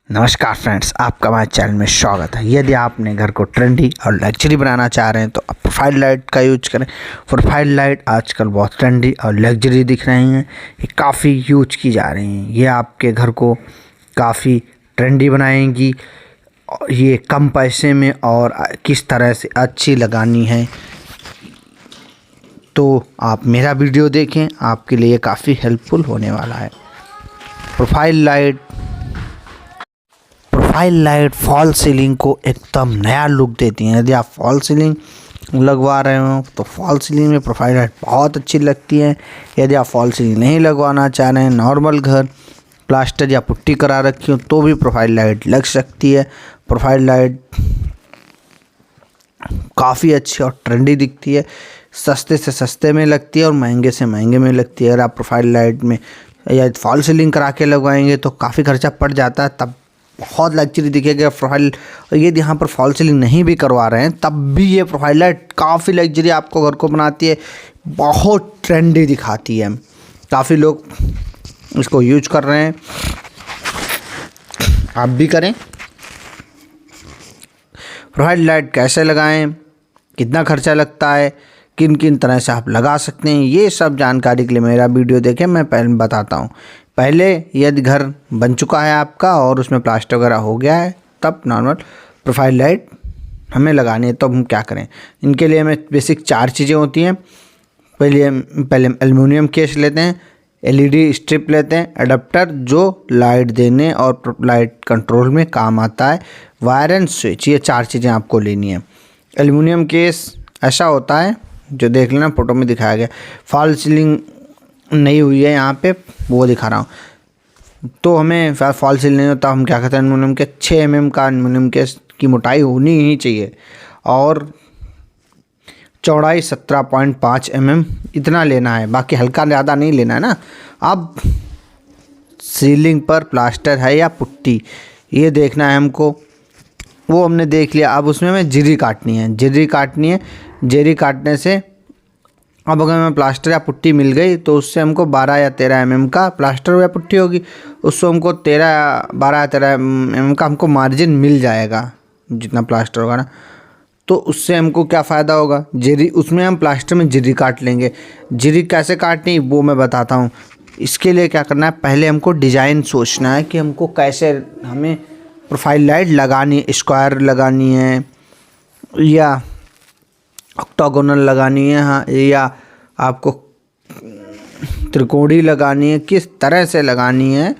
नमस्कार फ्रेंड्स, आपका हमारे चैनल में स्वागत है। यदि आपने घर को ट्रेंडी और लग्जरी बनाना चाह रहे हैं तो आप प्रोफाइल लाइट का यूज करें। प्रोफाइल लाइट आजकल बहुत ट्रेंडी और लग्जरी दिख रही हैं, ये काफ़ी यूज की जा रही हैं। ये आपके घर को काफ़ी ट्रेंडी बनाएंगी। ये कम पैसे में और किस तरह से अच्छी लगानी है, तो आप मेरा वीडियो देखें, आपके लिए काफ़ी हेल्पफुल होने वाला है। प्रोफाइल लाइट फॉल सीलिंग को एकदम नया लुक देती हैं। यदि आप फॉल सीलिंग लगवा रहे हो तो फॉल सीलिंग में प्रोफाइल लाइट बहुत अच्छी लगती है। यदि आप फॉल सीलिंग नहीं लगवाना चाह रहे हैं, नॉर्मल घर प्लास्टर या पुट्टी करा रखी हो तो भी प्रोफाइल लाइट लग सकती है। प्रोफाइल लाइट काफ़ी अच्छी और ट्रेंडी दिखती है, सस्ते से सस्ते में लगती है और महंगे से महंगे में लगती है। अगर आप प्रोफाइल लाइट में या फॉल सीलिंग करा के लगवाएंगे तो काफ़ी खर्चा पड़ जाता है, तब बहुत लग्जरी दिखेगा प्रोफाइल। और यदि यहाँ पर फॉल सीलिंग नहीं भी करवा रहे हैं तब भी ये प्रोफाइल लाइट काफ़ी लग्जरी आपको घर को बनाती है, बहुत ट्रेंडी दिखाती है। काफ़ी लोग इसको यूज कर रहे हैं, आप भी करें। प्रोफाइल लाइट कैसे लगाएं, कितना खर्चा लगता है, किन किन तरह से आप लगा सकते हैं, ये सब जानकारी के लिए मेरा वीडियो देखें। मैं पहले बताता हूँ। पहले यदि घर बन चुका है आपका और उसमें प्लास्टर वगैरह हो गया है, तब नॉर्मल प्रोफाइल लाइट हमें लगानी है। तो हम क्या करें, इनके लिए हमें बेसिक 4 चीज़ें होती हैं। पहले एल्युमिनियम केस लेते हैं, एलईडी स्ट्रिप लेते हैं, अडेप्टर जो लाइट देने और लाइट कंट्रोल में काम आता है, वायर एंड स्विच, ये 4 चीज़ें आपको लेनी है। एल्युमिनियम केस ऐसा होता है जो देख लेना, फोटो में दिखाया गया। फॉल सीलिंग नहीं हुई है यहाँ पे, वो दिखा रहा हूँ। तो हमें फॉल सीलिंग नहीं होता, हम क्या कहते हैं, एल्युमिनियम के 6 mm का एल्युमिनियम केस की मोटाई होनी ही चाहिए और चौड़ाई 17.5 mm इतना लेना है। बाकी हल्का ज़्यादा नहीं लेना है ना। अब सीलिंग पर प्लास्टर है या पुट्टी, ये देखना है हमको। वो हमने देख लिया। अब उसमें हमें जिरी काटनी है। जिरी काटने से अब अगर हमें प्लास्टर या पुट्टी मिल गई तो उससे हमको 12 या 13 mm का प्लास्टर या पुट्टी होगी, उससे हमको 12 या 13 mm का हमको मार्जिन मिल जाएगा जितना प्लास्टर होगा ना। तो उससे हमको क्या फ़ायदा होगा, जिरी, उसमें हम प्लास्टर में जिरी काट लेंगे। जिरी कैसे काटनी वो मैं बताता हूँ। इसके लिए क्या करना है, पहले हमको डिज़ाइन सोचना है कि हमको कैसे हमें प्रोफाइल लाइट लगानी है। स्क्वायर लगानी है या ऑक्टागोनल लगानी है, हाँ, या आपको त्रिकोणी लगानी है, किस तरह से लगानी है।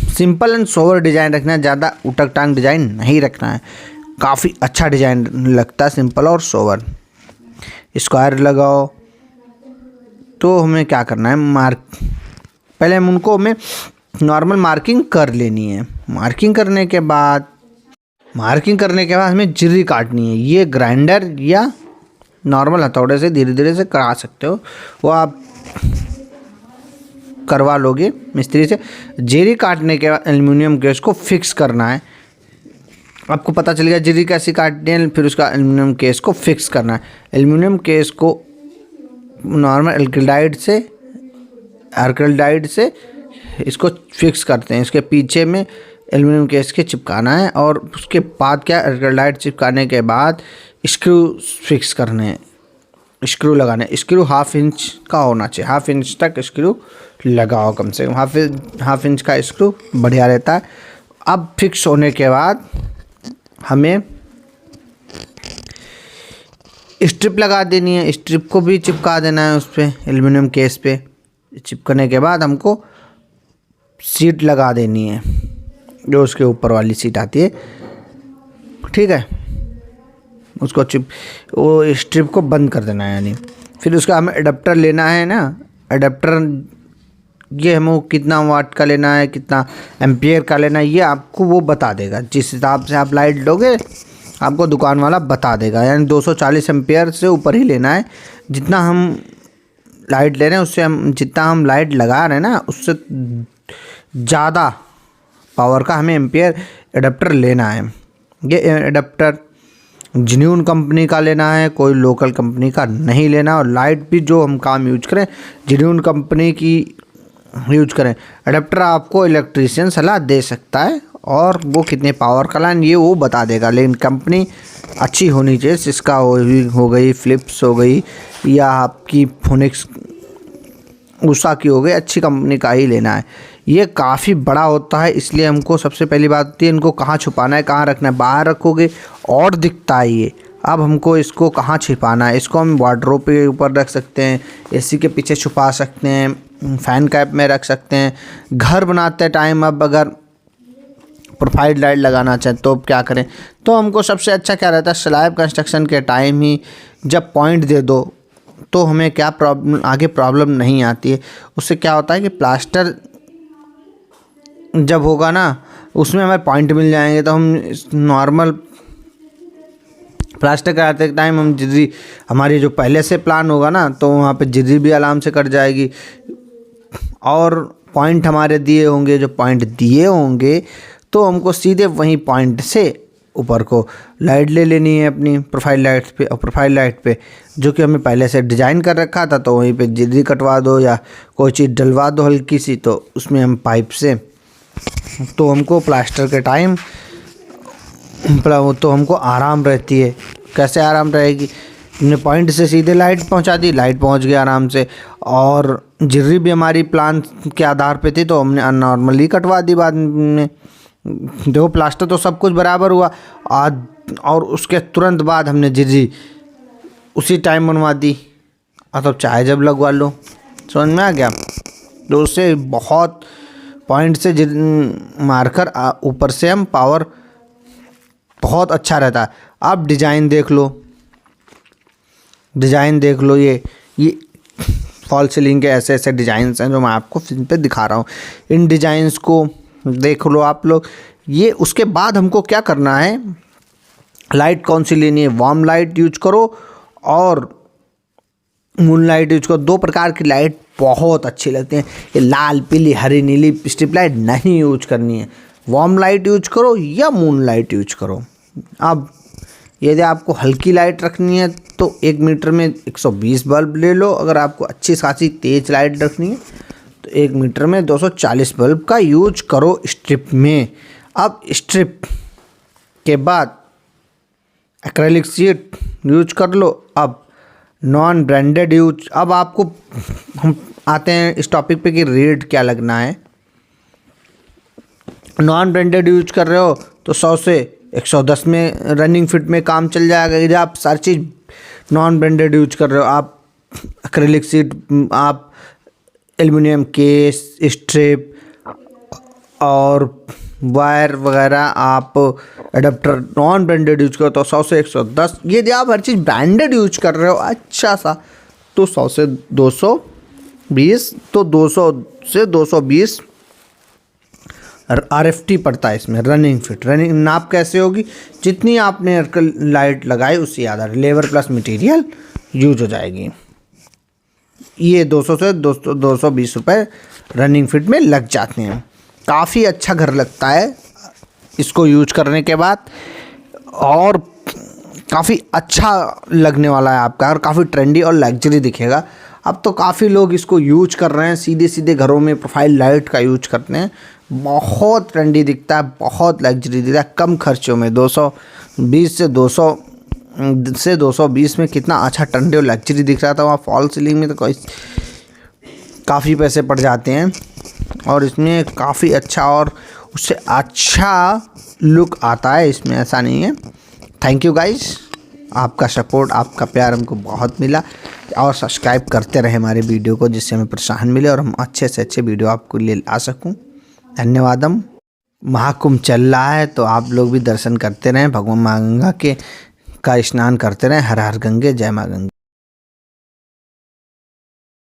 सिंपल एंड सोवर डिज़ाइन रखना है, ज़्यादा उटक टांग डिज़ाइन नहीं रखना है। काफ़ी अच्छा डिज़ाइन लगता है सिंपल और सोवर। स्क्वायर लगाओ तो हमें क्या करना है, पहले हमें नॉर्मल मार्किंग कर लेनी है। मार्किंग करने के बाद हमें जिरी काटनी है। ये ग्राइंडर या नॉर्मल हथौड़े से धीरे धीरे से करा सकते हो, वो आप करवा लोगे मिस्त्री से। जिरी काटने के बाद एल्युमिनियम केस को फिक्स करना है। आपको पता चल गया जिरी कैसी काटनी है, फिर उसका एल्युमिनियम केस को फिक्स करना है। एल्युमिनियम केस को नॉर्मल एल्कलाइड से इसको फिक्स करते हैं। इसके पीछे में एल्युमिनियम केस के चिपकाना है और उसके बाद क्या, एल्कलाइड चिपकाने के बाद स्क्रू फिक्स करने, स्क्रू लगाने। स्क्रू 1/2 इंच का होना चाहिए, 1/2 इंच तक स्क्रू लगाओ, कम से कम 1/2 इंच का स्क्रू बढ़िया रहता है। अब फिक्स होने के बाद हमें स्ट्रिप लगा देनी है। स्ट्रिप को भी चिपका देना है उस पर, एल्युमिनियम केस पे। चिपकने के बाद हमको सीट लगा देनी है, जो उसके ऊपर वाली सीट आती है, ठीक है। उसको वो स्ट्रिप को बंद कर देना है यानी। फिर उसका हमें अडेप्टर लेना है ना। अडेप्टर ये हमें कितना वाट का लेना है, कितना एम्पियर का लेना है, ये आपको वो बता देगा। जिस हिसाब से आप लाइट लोगे आपको दुकान वाला बता देगा। यानी 240 एम्पियर से ऊपर ही लेना है। जितना हम लाइट ले रहे हैं उससे जितना हम लाइट लगा रहे हैं ना, उससे ज़्यादा पावर का हमें एम्पियर अडेप्टर लेना है। ये अडेप्टर जेन्युइन कंपनी का लेना है, कोई लोकल कंपनी का नहीं लेना। और लाइट भी जो हम काम यूज करें जेन्युइन कंपनी की यूज करें। अडेप्टर आपको इलेक्ट्रीशियन सलाह दे सकता है और वो कितने पावर का लाइन ये वो बता देगा। लेकिन कंपनी अच्छी होनी चाहिए, सिस्का हो गई, फिलिप्स हो गई, या आपकी फोनिक्स उषा की हो गई, अच्छी कंपनी का ही लेना है। ये काफ़ी बड़ा होता है, इसलिए हमको सबसे पहली बात होती है इनको कहाँ छुपाना है, कहाँ रखना है। बाहर रखोगे और दिखता है ये, अब हमको इसको कहाँ छिपाना है। इसको हम वार्डरोब के ऊपर रख सकते हैं, एसी के पीछे छुपा सकते हैं, फैन कैप में रख सकते हैं। घर बनाते टाइम अब अगर प्रोफाइल लाइट लगाना चाहें तो क्या करें, तो हमको सबसे अच्छा क्या रहता है, स्लैब कंस्ट्रक्शन के टाइम ही जब पॉइंट दे दो तो हमें क्या प्रॉब्लम, आगे प्रॉब्लम नहीं आती है। उससे क्या होता है कि प्लास्टर जब होगा ना उसमें हमें पॉइंट मिल जाएंगे, तो हम नॉर्मल प्लास्टर कराते टाइम हम जिद्री, हमारी जो पहले से प्लान होगा ना तो वहाँ पे जिद्री भी आराम से कट जाएगी। और पॉइंट हमारे दिए होंगे, जो पॉइंट दिए होंगे तो हमको सीधे वहीं पॉइंट से ऊपर को लाइट ले लेनी है अपनी प्रोफाइल लाइट पे, और प्रोफाइल लाइट पे जो कि हमें पहले से डिज़ाइन कर रखा था तो वहीं पे जिद्री कटवा दो या कोई चीज़ डलवा दो हल्की सी, तो उसमें हम पाइप से, तो हमको प्लास्टर के टाइम तो हमको आराम रहती है। कैसे आराम रहेगी, हमने पॉइंट से सीधे लाइट पहुंचा दी, लाइट पहुंच गई आराम से। और जिर्री भी हमारी प्लान के आधार पे थी तो हमने नॉर्मली कटवा दी बाद में। देखो प्लास्टर तो सब कुछ बराबर हुआ, और उसके तुरंत बाद हमने जिर्री उसी टाइम बनवा दी, और तब चाहे जब लगवा लो। समझ में आ गया। तो उससे बहुत पॉइंट से मारकर ऊपर से हम पावर बहुत अच्छा रहता है। आप डिज़ाइन देख लो, डिज़ाइन देख लो, ये फॉल सीलिंग के ऐसे ऐसे डिज़ाइंस हैं जो मैं आपको फिल्म पे दिखा रहा हूँ। इन डिज़ाइंस को देख लो आप लोग। ये उसके बाद हमको क्या करना है, लाइट कौन सी लेनी है, वार्म लाइट यूज करो और मून लाइट यूज करो। दो प्रकार की लाइट बहुत अच्छी लगती हैं, ये लाल पीली हरी नीली स्ट्रिप लाइट नहीं यूज करनी है। वार्म लाइट यूज करो या मून लाइट यूज करो। अब यदि आपको हल्की लाइट रखनी है तो 1 मीटर में 120 बल्ब ले लो। अगर आपको अच्छी खासी तेज लाइट रखनी है तो 1 मीटर में 240 बल्ब का यूज करो स्ट्रिप में। अब स्ट्रिप के बाद एक्रेलिक शीट यूज कर लो। अब नॉन ब्रांडेड यूज, अब आपको हम आते हैं इस टॉपिक पे कि रेट क्या लगना है। नॉन ब्रांडेड यूज कर रहे हो तो 100 से 110 में रनिंग फिट में काम चल जाएगा। यदि आप सारी चीज़ नॉन ब्रांडेड यूज कर रहे हो, आप एक्रेलिक शीट, आप एल्युमिनियम केस, स्ट्रिप और वायर वगैरह, आप एडाप्टर नॉन ब्रांडेड यूज करो तो 100 से 110। यदि आप हर चीज़ ब्रांडेड यूज कर रहे हो अच्छा सा तो 100 से 220, तो 200 से 220 RFT पड़ता है इसमें रनिंग फिट। रनिंग नाप कैसे होगी, जितनी आपने लाइट लगाई उसी आधार लेबर प्लस मटेरियल यूज हो जाएगी। ये 200 से 220 रुपये रनिंग फिट में लग जाते हैं। काफ़ी अच्छा घर लगता है इसको यूज करने के बाद, और काफ़ी अच्छा लगने वाला है आपका, और काफ़ी ट्रेंडी और लग्जरी दिखेगा। अब तो काफ़ी लोग इसको यूज कर रहे हैं, सीधे सीधे घरों में प्रोफाइल लाइट का यूज करते हैं। बहुत ट्रेंडी दिखता है, बहुत लग्जरी दिखता है, कम खर्चों में 220 से 220 में कितना अच्छा ट्रेंडी और लग्जरी दिख रहा था। वहाँ फॉल सीलिंग में तो कोई काफ़ी पैसे पड़ जाते हैं, और इसमें काफ़ी अच्छा और उससे अच्छा लुक आता है इसमें, ऐसा नहीं है। थैंक यू गाइस, आपका सपोर्ट, आपका प्यार हमको बहुत मिला, और सब्सक्राइब करते रहे हमारे वीडियो को, जिससे हमें प्रोत्साहन मिले और हम अच्छे से अच्छे वीडियो आपको लिए आ सकूं। धन्यवादम। महाकुंभ चल रहा है तो आप लोग भी दर्शन करते रहें, भगवान माँ गंगा का स्नान करते रहें। हर हर गंगे, जय माँ गंगे।